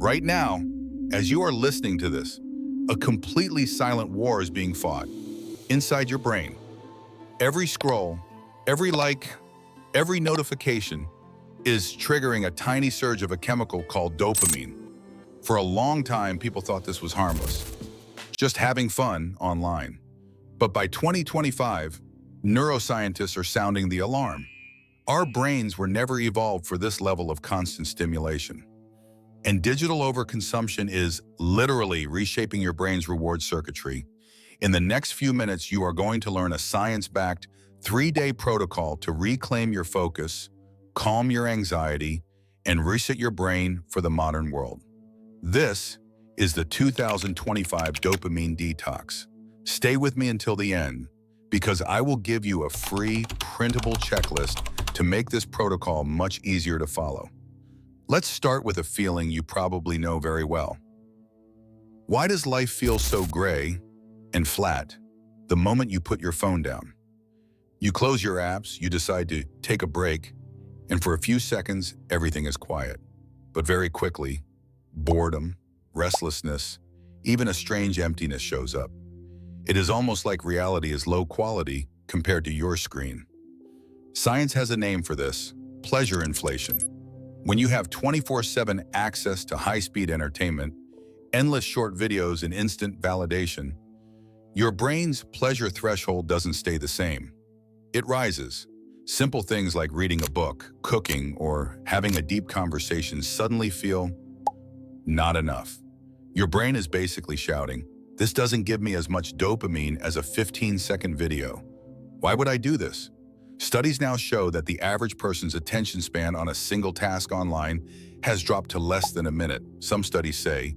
Right now, as you are listening to this, a completely silent war is being fought inside your brain. Every scroll, every like, every notification is triggering a tiny surge of a chemical called dopamine. For a long time, people thought this was harmless, just having fun online. But by 2025, neuroscientists are sounding the alarm. Our brains were never evolved for this level of constant stimulation. And digital overconsumption is literally reshaping your brain's reward circuitry. In the next few minutes, you are going to learn a science-backed 3-day protocol to reclaim your focus, calm your anxiety, and reset your brain for the modern world. This is the 2025 Dopamine Detox. Stay with me until the end, because I will give you a free, printable checklist to make this protocol much easier to follow. Let's start with a feeling you probably know very well. Why does life feel so gray and flat the moment you put your phone down? You close your apps, you decide to take a break, and for a few seconds, everything is quiet. But very quickly, boredom, restlessness, even a strange emptiness shows up. It is almost like reality is low quality compared to your screen. Science has a name for this: pleasure inflation. When you have 24/7 access to high-speed entertainment, endless short videos, and instant validation, your brain's pleasure threshold doesn't stay the same. It rises. Simple things like reading a book, cooking, or having a deep conversation suddenly feel not enough. Your brain is basically shouting, "This doesn't give me as much dopamine as a 15-second video. Why would I do this?" Studies now show that the average person's attention span on a single task online has dropped to less than a minute. Some studies say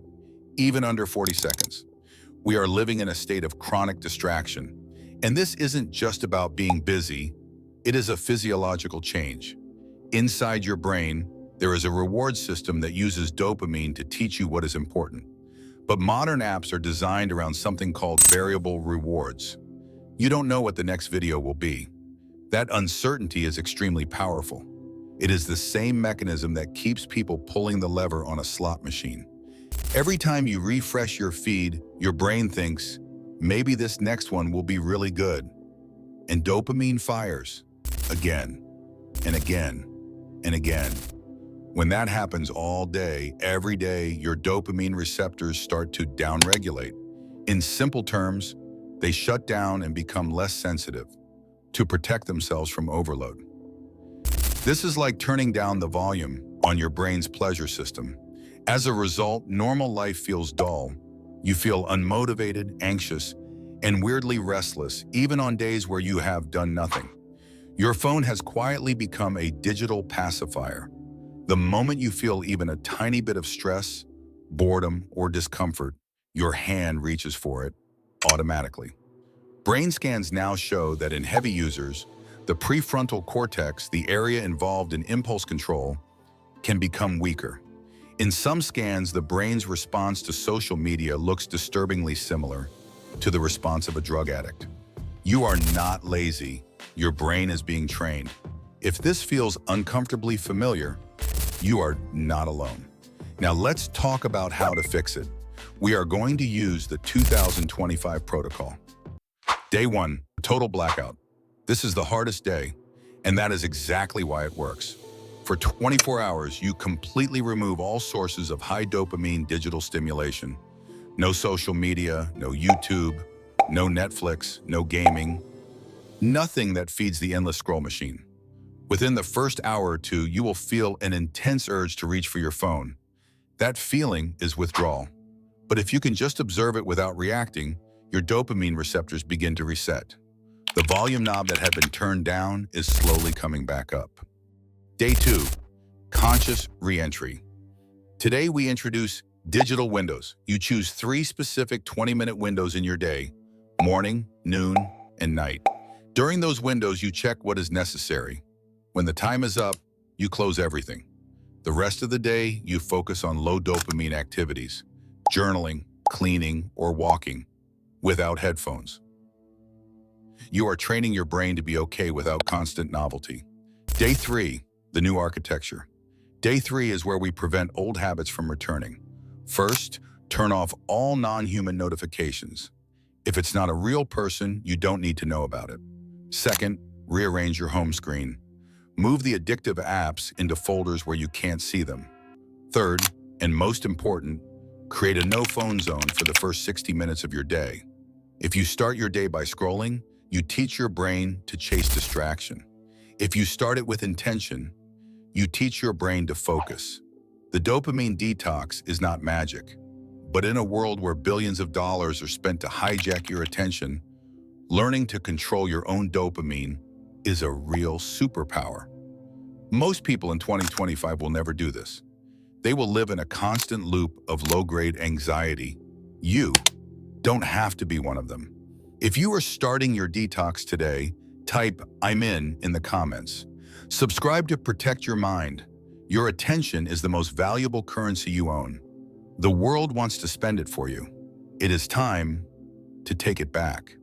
even under 40 seconds. We are living in a state of chronic distraction. And this isn't just about being busy, it is a physiological change. Inside your brain, there is a reward system that uses dopamine to teach you what is important. But modern apps are designed around something called variable rewards. You don't know what the next video will be. That uncertainty is extremely powerful. It is the same mechanism that keeps people pulling the lever on a slot machine. Every time you refresh your feed, your brain thinks, maybe this next one will be really good. And dopamine fires again and again and again. When that happens all day, every day, your dopamine receptors start to downregulate. In simple terms, they shut down and become less sensitive to protect themselves from overload. This is like turning down the volume on your brain's pleasure system. As a result, normal life feels dull. You feel unmotivated, anxious, and weirdly restless, even on days where you have done nothing. Your phone has quietly become a digital pacifier. The moment you feel even a tiny bit of stress, boredom, or discomfort, your hand reaches for it automatically. Brain scans now show that in heavy users, the prefrontal cortex, the area involved in impulse control, can become weaker. In some scans, the brain's response to social media looks disturbingly similar to the response of a drug addict. You are not lazy. Your brain is being trained. If this feels uncomfortably familiar, you are not alone. Now let's talk about how to fix it. We are going to use the 2025 protocol. Day 1, total blackout. This is the hardest day, and that is exactly why it works. For 24 hours, you completely remove all sources of high dopamine digital stimulation. No social media, no YouTube, no Netflix, no gaming, nothing that feeds the endless scroll machine. Within the first hour or two, you will feel an intense urge to reach for your phone. That feeling is withdrawal. But if you can just observe it without reacting, your dopamine receptors begin to reset. The volume knob that had been turned down is slowly coming back up. Day 2, conscious re-entry. Today we introduce digital windows. You choose 3 specific 20-minute windows in your day: morning, noon, and night. During those windows, you check what is necessary. When the time is up, you close everything. The rest of the day, you focus on low dopamine activities: journaling, cleaning, or walking, without headphones. You are training your brain to be okay without constant novelty. Day 3, the new architecture. Day 3 is where we prevent old habits from returning. First, turn off all non-human notifications. If it's not a real person, you don't need to know about it. Second, rearrange your home screen. Move the addictive apps into folders where you can't see them. Third, and most important, create a no-phone zone for the first 60 minutes of your day. If you start your day by scrolling, you teach your brain to chase distraction. If you start it with intention, you teach your brain to focus. The dopamine detox is not magic, but in a world where billions of dollars are spent to hijack your attention, learning to control your own dopamine is a real superpower. Most people in 2025 will never do this. They will live in a constant loop of low-grade anxiety. You don't have to be one of them. If you are starting your detox today, type "I'm in the comments. Subscribe to protect your mind. Your attention is the most valuable currency you own. The world wants to spend it for you. It is time to take it back.